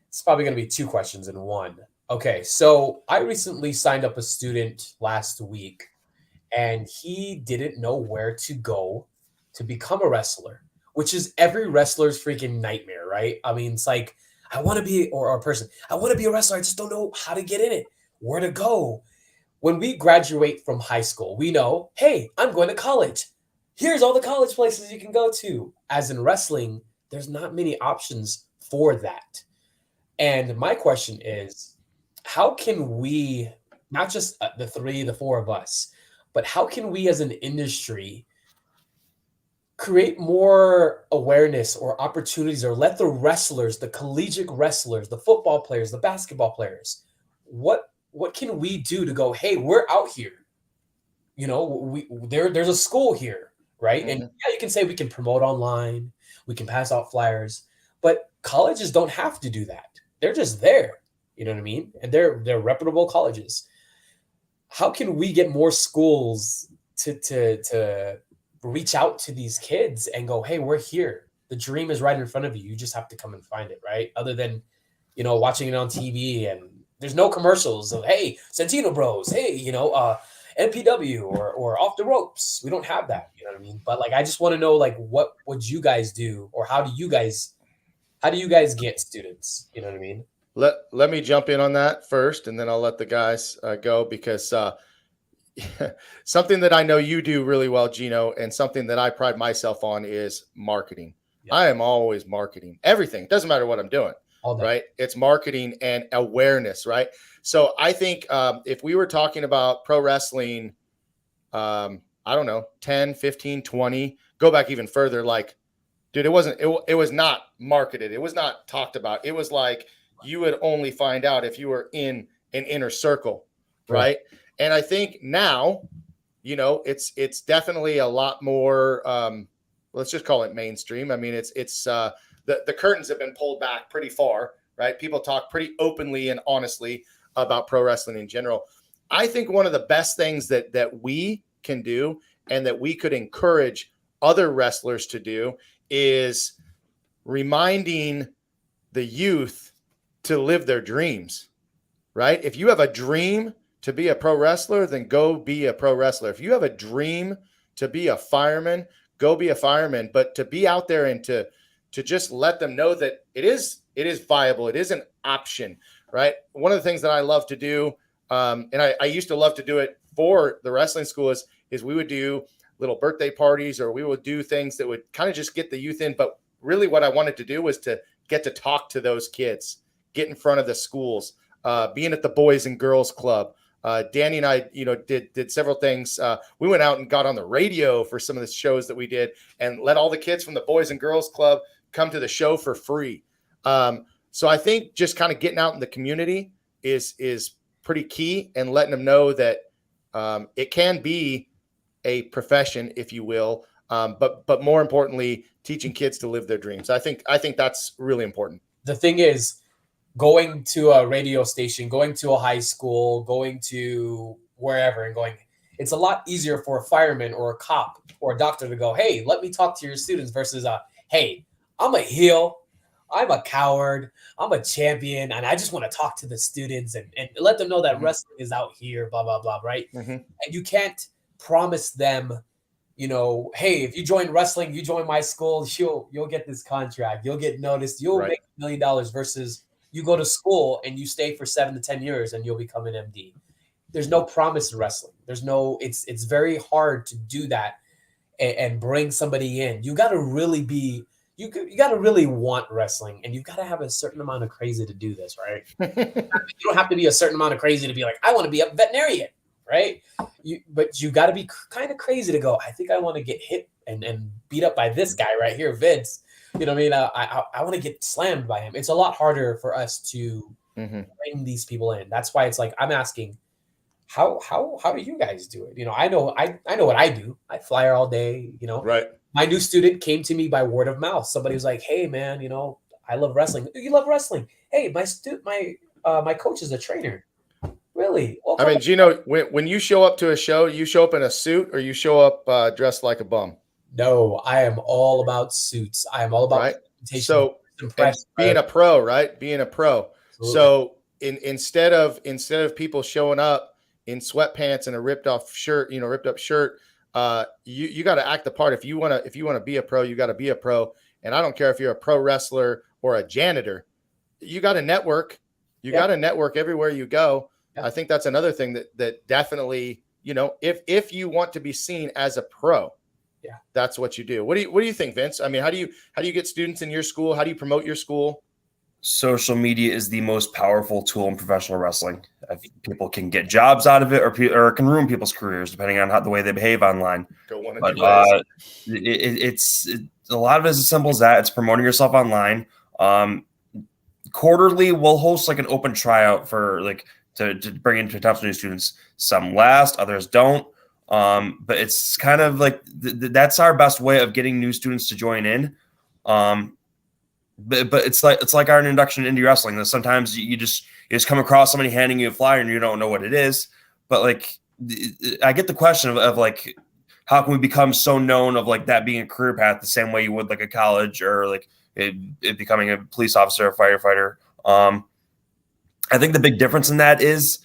it's probably going to be 2 questions in one. Okay, so I recently signed up a student last week, and he didn't know where to go to become a wrestler, which is every wrestler's freaking nightmare, right? I mean, it's like, I want to be, or a person, I want to be a wrestler. I just don't know how to get in it, where to go. When we graduate from high school, we know, hey, I'm going to college. Here's all the college places you can go to. As in wrestling, there's not many options for that. And my question is, how can we, not just the 4 of us, but how can we as an industry create more awareness or opportunities, or let the wrestlers, the collegiate wrestlers, the football players, the basketball players, what can we do to go, hey, we're out here, there's a school here, right? Mm-hmm. And yeah, you can say we can promote online, we can pass out flyers, but colleges don't have to do that. They're just there, you know what I mean? And they're reputable colleges. How can we get more schools to reach out to these kids and go, hey, we're here. The dream is right in front of you. You just have to come and find it, right? Other than, watching it on TV, and there's no commercials of, hey, Santino Bros, hey, NPW or Off the Ropes. We don't have that, you know what I mean? But I just want to know, what would you guys do, or how do you guys get students? You know what I mean? let me jump in on that first, and then I'll let the guys go, because something that I know you do really well, Gino, and something that I pride myself on is marketing. Yeah. I am always marketing everything. It doesn't matter what I'm doing, right? It's marketing and awareness, right? So I think if we were talking about pro wrestling, I don't know, 10, 15, 20, go back even further, like, dude, it was not marketed. It was not talked about. It was like you would only find out if you were in an inner circle, right? And I think now, it's definitely a lot more, let's just call it mainstream. I mean, it's the curtains have been pulled back pretty far, right? People talk pretty openly and honestly about pro wrestling in general. I think one of the best things that we can do, and that we could encourage other wrestlers to do, is reminding the youth to live their dreams, right? If you have a dream to be a pro wrestler, then go be a pro wrestler. If you have a dream to be a fireman, go be a fireman. But to be out there and to just let them know that it is viable, it is an option, right? One of the things that I love to do, and I used to love to do it for the wrestling school, is we would do little birthday parties, or we would do things that would kind of just get the youth in. But really what I wanted to do was to get to talk to those kids, get in front of the schools, being at the Boys and Girls Club. Danny and I, did several things. We went out and got on the radio for some of the shows that we did, and let all the kids from the Boys and Girls Club come to the show for free. So I think just kind of getting out in the community is pretty key, and letting them know that it can be a profession, if you will, but more importantly, teaching kids to live their dreams. I think that's really important. The thing is, going to a radio station, going to a high school, going to wherever, and it's a lot easier for a fireman or a cop or a doctor to go, hey, let me talk to your students, versus hey, I'm a heel, I'm a coward, I'm a champion, and I just want to talk to the students and let them know that wrestling is out here, blah, blah, blah, right? And you can't promise them, hey, if you join wrestling, you join my school, you'll get this contract, you'll get noticed, you'll make $1 million, versus you go to school and you stay for 7 to 10 years and you'll become an MD. There's no promise in wrestling. It's very hard to do that and bring somebody in. You got to really you got to really want wrestling, and you've got to have a certain amount of crazy to do this, right? You don't have to be a certain amount of crazy to be like, I want to be a veterinarian, right? But you got to be kind of crazy to go, I think I want to get hit and beat up by this guy right here, Vince. You know what I mean? I want to get slammed by him. It's a lot harder for us to bring these people in. That's why it's like, I'm asking, how do you guys do it? I know what I do. I flyer all day, Right. My new student came to me by word of mouth. Somebody was like, hey man, I love wrestling. You love wrestling? Hey, my coach is a trainer. Really? I mean, Gino, when you show up to a show, you show up in a suit, or you show up dressed like a bum? No, I am all about suits. I am all about presentation. So being a pro, right? Being a pro. Absolutely. So instead of people showing up in sweatpants and a ripped up shirt, you got to act the part. If you want to be a pro, you got to be a pro. And I don't care if you're a pro wrestler or a janitor. You got to network. You got to network everywhere you go. I think that's another thing that definitely, if you want to be seen as a pro, that's what you do. What do you think, Vince? I mean, how do you get students in your school? How do you promote your school? Social media is the most powerful tool in professional wrestling. People can get jobs out of it, or it can ruin people's careers depending on the way they behave online. It's a lot of it is as simple as that. It's promoting yourself online. Quarterly, we'll host like an open tryout for to bring in potential new students. Some last, others don't. But it's kind of like that's our best way of getting new students to join in. But it's like our introduction to indie wrestling. Sometimes you just come across somebody handing you a flyer and you don't know what it is. But I get the question of how can we become so known of that being a career path the same way you would a college or it becoming a police officer or firefighter. I think the big difference in that is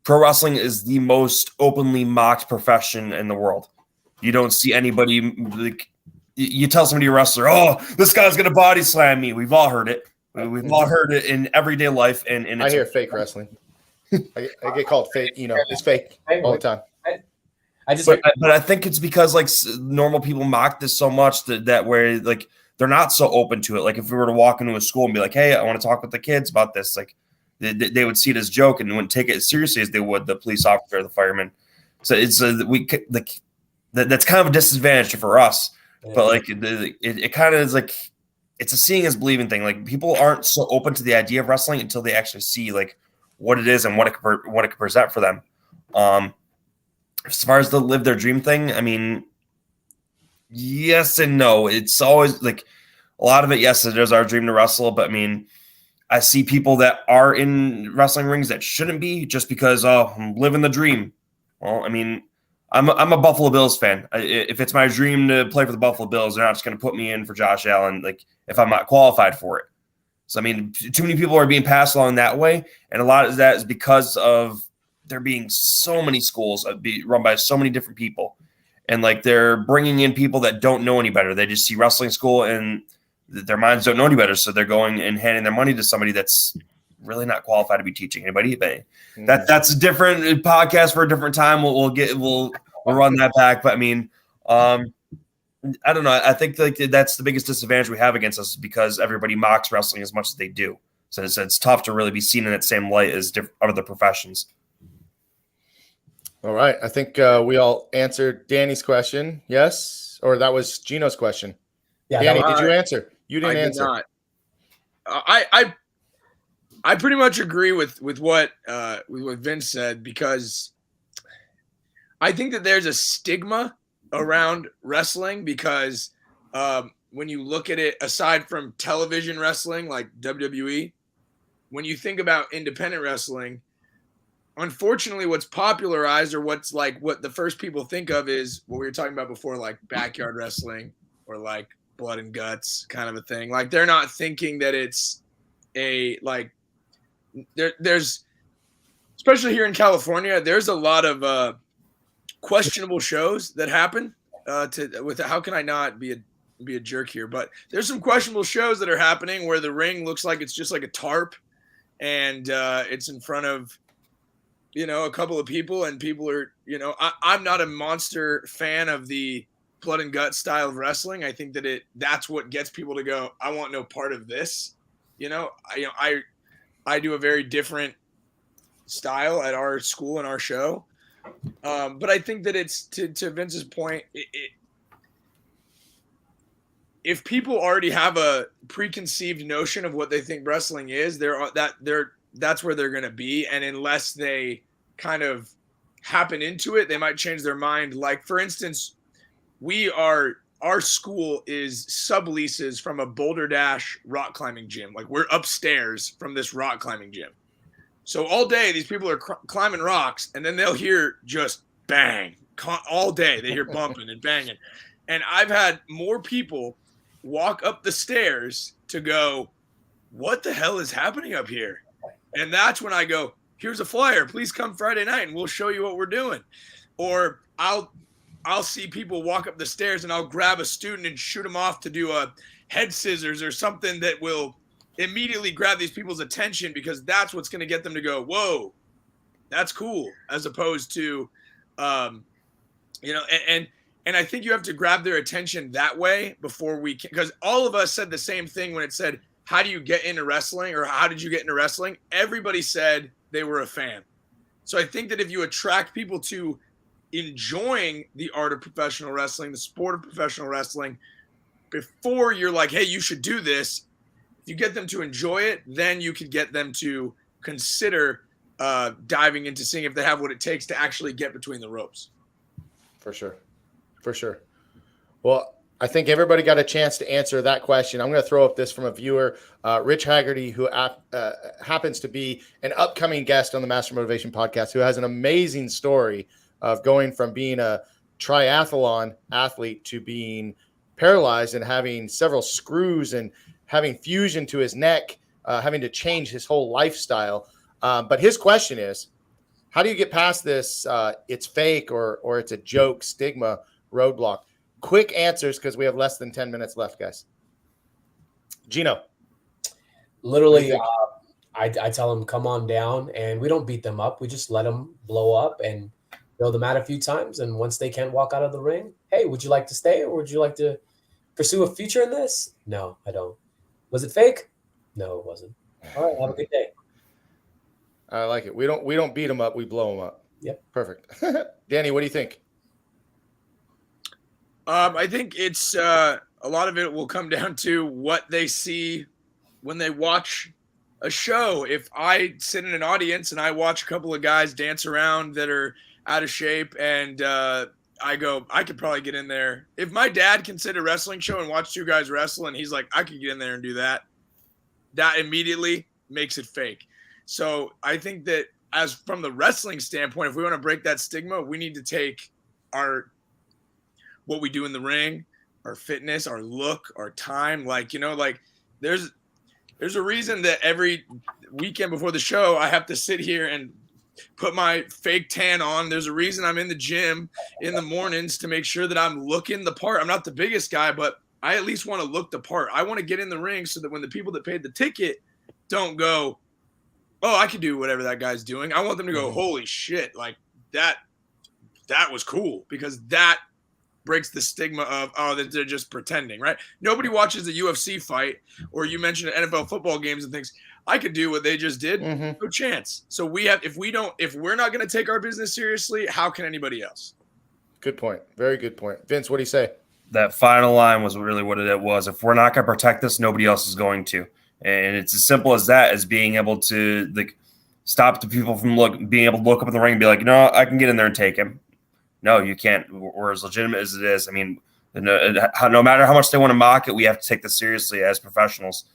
pro wrestling is the most openly mocked profession in the world. You don't see anybody you tell somebody, a wrestler, oh, this guy's going to body slam me. We've all heard it. We've all heard it in everyday life, and I hear fake wrestling. I get called fake. It's fake all the time. But I think it's because like normal people mock this so much that where like they're not so open to it. Like if we were to walk into a school and be like, "Hey, I want to talk with the kids about this," like they would see it as a joke and wouldn't take it as seriously as they would the police officer or the fireman. So it's that's kind of a disadvantage for us. Yeah. But like it kind of is like it's a seeing is believing thing. Like people aren't so open to the idea of wrestling until they actually see like what it is and what it could present for them. As far as the live their dream thing, I mean, yes and no. It's always like a lot of it. Yes, it is our dream to wrestle, but I mean, I see people that are in wrestling rings that shouldn't be just because I'm living the dream. Well, I mean, I'm a Buffalo Bills fan. If it's my dream to play for the Buffalo Bills, they're not just going to put me in for Josh Allen, like if I'm not qualified for it. So I mean, too many people are being passed along that way, and a lot of that is because of there being so many schools run by so many different people, and like they're bringing in people that don't know any better. They just see wrestling school and their minds don't know any better, so they're going and handing their money to somebody that's really not qualified to be teaching anybody. But that's a different podcast for a different time. We'll run that back. But I mean, I don't know. I think like that's the biggest disadvantage we have against us because everybody mocks wrestling as much as they do. So it's tough to really be seen in that same light as other professions. All right. I think we all answered Danny's question. Yes? Or that was Gino's question. Yeah, Danny, did you answer? You didn't answer. Not. I pretty much agree with what Vince said because I think that there's a stigma around wrestling because when you look at it, aside from television wrestling like WWE, when you think about independent wrestling, unfortunately, what's popularized or what's like what the first people think of is what we were talking about before, like backyard wrestling or like blood and guts kind of a thing. Like they're not thinking that it's a like there's especially here in California, there's a lot of questionable shows that happen. How can I not be a jerk here? But there's some questionable shows that are happening where the ring looks like it's just like a tarp, and it's in front of a couple of people, and people are I'm not a monster fan of the blood and gut style of wrestling. I think that that's what gets people to go, I want no part of this. I do a very different style at our school and our show. But I think that it's to Vince's point, if people already have a preconceived notion of what they think wrestling is, that's where they're going to be. And unless they kind of happen into it, they might change their mind. Like, for instance, our school is subleases from a Boulder Dash rock climbing gym. Like, we're upstairs from this rock climbing gym. So all day, these people are climbing rocks, and then they'll hear just bang. All day, they hear bumping and banging. And I've had more people walk up the stairs to go, what the hell is happening up here? And that's when I go, here's a flyer. Please come Friday night, and we'll show you what we're doing. Or I'll see people walk up the stairs, and I'll grab a student and shoot them off to do a head scissors or something that will immediately grab these people's attention, because that's what's going to get them to go, whoa, that's cool, as opposed to, and I think you have to grab their attention that way before we can, because all of us said the same thing when it said, how do you get into wrestling, or how did you get into wrestling? Everybody said they were a fan. So I think that if you attract people to enjoying the art of professional wrestling, the sport of professional wrestling, before you're like, hey, you should do this, you get them to enjoy it, then you could get them to consider diving into seeing if they have what it takes to actually get between the ropes. For sure. Well, I think everybody got a chance to answer that question. I'm going to throw up this from a viewer, Rich Haggerty, who happens to be an upcoming guest on the Master Motivation podcast, who has an amazing story of going from being a triathlon athlete to being paralyzed and having several screws and having fusion to his neck, having to change his whole lifestyle. But his question is, how do you get past this it's fake or it's a joke stigma roadblock? Quick answers, because we have less than 10 minutes left, guys. Gino. Literally, I tell them, come on down, and we don't beat them up. We just let them blow up and throw them out a few times. And once they can't walk out of the ring, hey, would you like to stay, or would you like to pursue a future in this? No, I don't. Was it fake? No, it wasn't. All right, have a good day. I like it. We don't beat them up. We blow them up. Yep. Perfect. Danny, what do you think? I think it's a lot of it will come down to what they see when they watch a show. If I sit in an audience and I watch a couple of guys dance around that are out of shape, and I go, I could probably get in there. If my dad can sit at a wrestling show and watch two guys wrestle, and he's like, I could get in there and do that, that immediately makes it fake. So I think that as from the wrestling standpoint, if we want to break that stigma, we need to take what we do in the ring, our fitness, our look, our time. Like, there's a reason that every weekend before the show, I have to sit here and put my fake tan on. There's a reason I'm in the gym in the mornings to make sure that I'm looking the part. I'm not the biggest guy, but I at least want to look the part. I want to get in the ring so that when the people that paid the ticket don't go, oh, I can do whatever that guy's doing. I want them to go, holy shit, like that was cool, because that breaks the stigma of, oh, that they're just pretending, right? Nobody watches a UFC fight, or you mentioned NFL football games and thinks, I could do what they just did. No chance. So if we're not going to take our business seriously, how can anybody else? Good point. Very good point. Vince, what do you say? That final line was really what it was. If we're not going to protect this, nobody else is going to. And it's as simple as that, as being able to stop the people from being able to look up in the ring and be like, I can get in there and take him. No, you can't. We're as legitimate as it is. I mean, no matter how much they want to mock it, we have to take this seriously as professionals.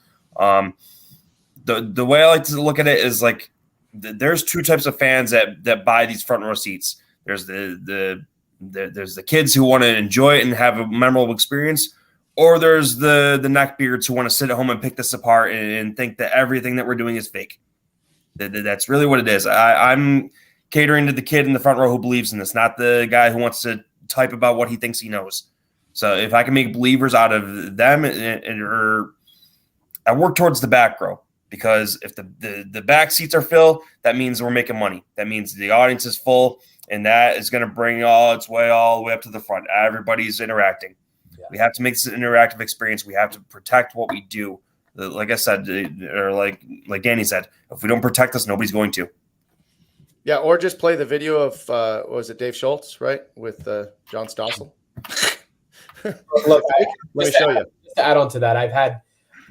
The way I like to look at it is like there's two types of fans that buy these front row seats. There's there's the kids who want to enjoy it and have a memorable experience, or there's the neckbeards who want to sit at home and pick this apart and think that everything that we're doing is fake. That's really what it is. I'm catering to the kid in the front row who believes in this, not the guy who wants to type about what he thinks he knows. So if I can make believers out of them, or I work towards the back row, because if the back seats are full, that means we're making money. That means the audience is full, and that is going to bring all the way up to the front. Everybody's interacting. Yeah. We have to make this an interactive experience. We have to protect what we do. Like I said, or like Danny said, if we don't protect this, nobody's going to. Yeah, or just play the video of was it Dave Schultz, right, with John Stossel? Look, let me show you. Just to add on to that, I've had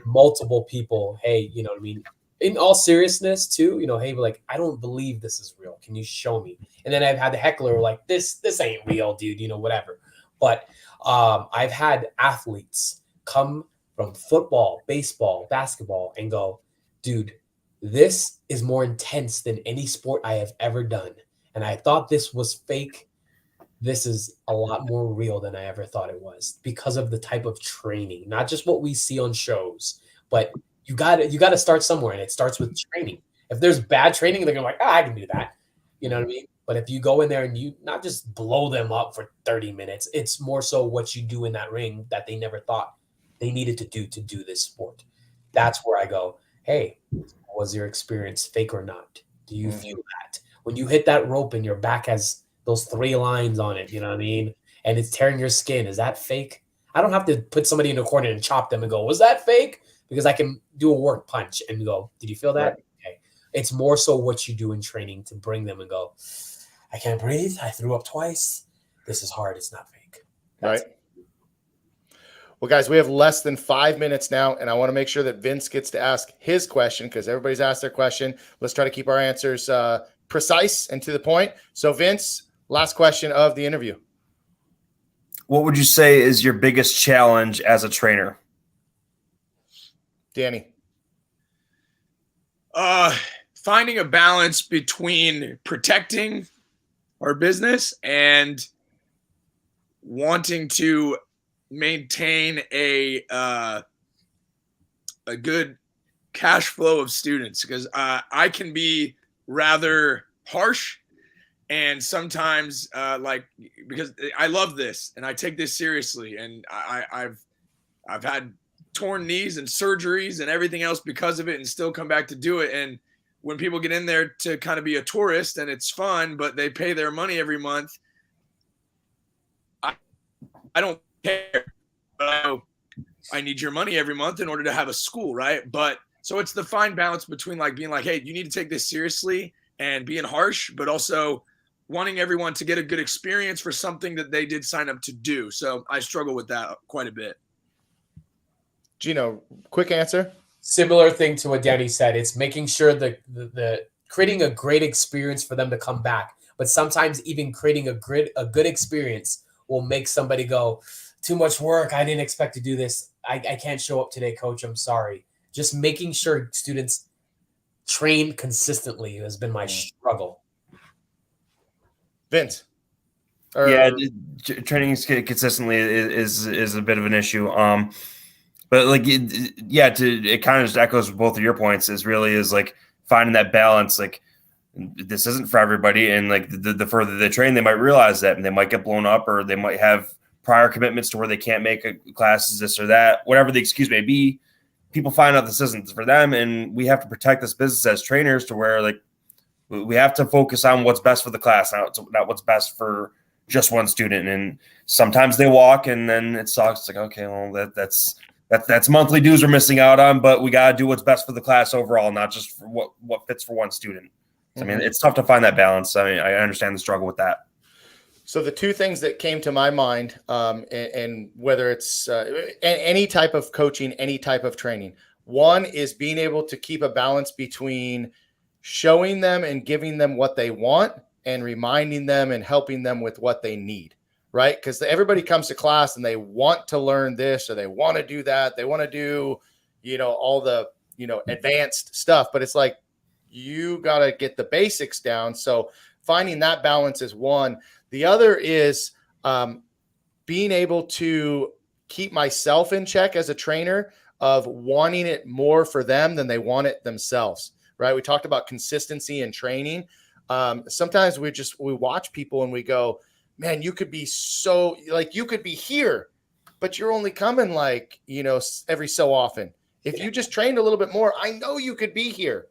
multiple people, hey, you know what I mean? In all seriousness, too, hey, like, I don't believe this is real. Can you show me? And then I've had the heckler like, this ain't real, dude, whatever. But I've had athletes come from football, baseball, basketball, and go, dude, this is more intense than any sport I have ever done. And I thought this was fake. This is a lot more real than I ever thought it was, because of the type of training, not just what we see on shows, but you got to start somewhere, and it starts with training. If there's bad training, they're going to be like, I can do that. You know what I mean? But if you go in there and you not just blow them up for 30 minutes, it's more so what you do in that ring that they never thought they needed to do this sport. That's where I go, hey, was your experience fake or not? Do you feel that? When you hit that rope and your back has those 3 lines on it, you know what I mean? And it's tearing your skin. Is that fake? I don't have to put somebody in a corner and chop them and go, was that fake? Because I can do a work punch and go, did you feel that? Right. Okay. It's more so what you do in training to bring them and go, I can't breathe. I threw up twice. This is hard. It's not fake. That's right. Well, guys, we have less than 5 minutes now, and I want to make sure that Vince gets to ask his question, because everybody's asked their question. Let's try to keep our answers precise and to the point. So, Vince, last question of the interview. What would you say is your biggest challenge as a trainer? Danny. Finding a balance between protecting our business and wanting to maintain a good cash flow of students, because I can be rather harsh, and sometimes because I love this and I take this seriously, and I've had torn knees and surgeries and everything else because of it and still come back to do it. And when people get in there to kind of be a tourist and it's fun, but they pay their money every month, I don't care. But I need your money every month in order to have a school, right? But so it's the fine balance between like being like, hey, you need to take this seriously and being harsh, but also wanting everyone to get a good experience for something that they did sign up to do. So I struggle with that quite a bit. Gino, quick answer. Similar thing to what Danny said. It's making sure the creating a great experience for them to come back. But sometimes even creating a good experience will make somebody go, too much work. I didn't expect to do this. I can't show up today, coach. I'm sorry. Just making sure students train consistently has been my struggle. Vince. Training consistently is a bit of an issue. But like, it kind of just echoes both of your points. Is like finding that balance. Like, this isn't for everybody, and like the further they train, they might realize that, and they might get blown up, or they might have prior commitments to where they can't make classes, this or that, whatever the excuse may be. People find out this isn't for them, and we have to protect this business as trainers to where like we have to focus on what's best for the class, not what's best for just one student. And sometimes they walk, and then it sucks. It's like, okay, well, that's monthly dues we're missing out on, but we got to do what's best for the class overall, not just for what fits for one student. So, I mean, it's tough to find that balance. I mean, I understand the struggle with that. So the two things that came to my mind, and whether it's any type of coaching, any type of training, one is being able to keep a balance between showing them and giving them what they want and reminding them and helping them with what they need. Right? Because everybody comes to class and they want to learn this or they want to do that. They want to do, all the, advanced stuff. But it's like, you got to get the basics down. So finding that balance is one. The other is being able to keep myself in check as a trainer of wanting it more for them than they want it themselves. Right? We talked about consistency in training. Sometimes we watch people and we go, man, you could be you could be here, but you're only coming every so often. If you just trained a little bit more, I know you could be here.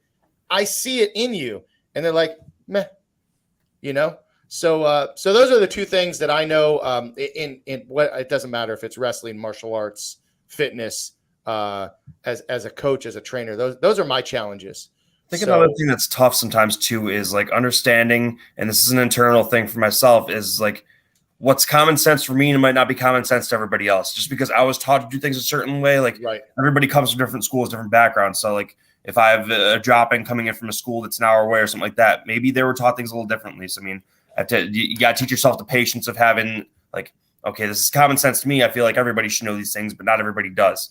I see it in you. And they're like, meh, So those are the two things that I know in what it doesn't matter if it's wrestling, martial arts, fitness, as a coach, as a trainer, those are my challenges. I think another thing that's tough sometimes too is like understanding, and this is an internal thing for myself, is like what's common sense for me and might not be common sense to everybody else. Just because I was taught to do things a certain way, like right. Everybody comes from different schools, different backgrounds. So like if I have a drop-in coming in from a school that's an hour away or something like that, maybe they were taught things a little differently. So I mean, you got to teach yourself the patience of having like, okay, this is common sense to me. I feel like everybody should know these things, but not everybody does.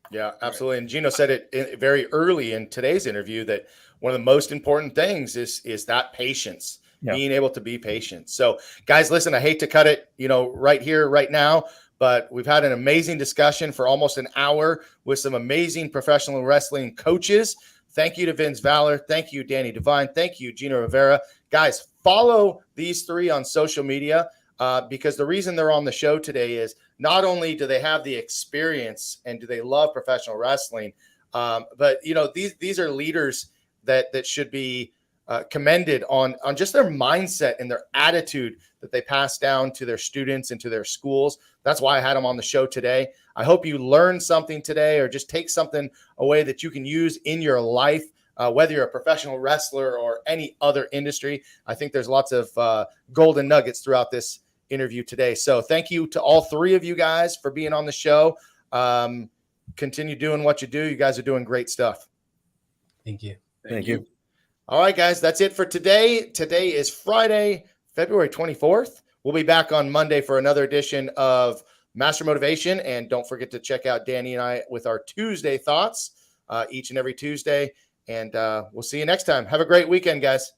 Yeah, absolutely. And Gino said it very early in today's interview that one of the most important things is that patience, being able to be patient. So guys, listen, I hate to cut it, right here, right now, but we've had an amazing discussion for almost an hour with some amazing professional wrestling coaches. Thank you to Vince Valor. Thank you, Danny Devine. Thank you, Gino Rivera. Guys, follow these three on social media because the reason they're on the show today is not only do they have the experience and do they love professional wrestling, but these are leaders that should be commended on just their mindset and their attitude that they pass down to their students and to their schools. That's why I had them on the show today. I hope you learned something today or just take something away that you can use in your life, whether you're a professional wrestler or any other industry. I think there's lots of golden nuggets throughout this interview today. So thank you to all three of you guys for being on the show. Continue doing what you do. You guys are doing great stuff. Thank you. Thank you. All right, guys, that's it for today. Today is Friday, February 24th. We'll be back on Monday for another edition of Master Motivation. And don't forget to check out Danny and I with our Tuesday thoughts each and every Tuesday. And we'll see you next time. Have a great weekend, guys.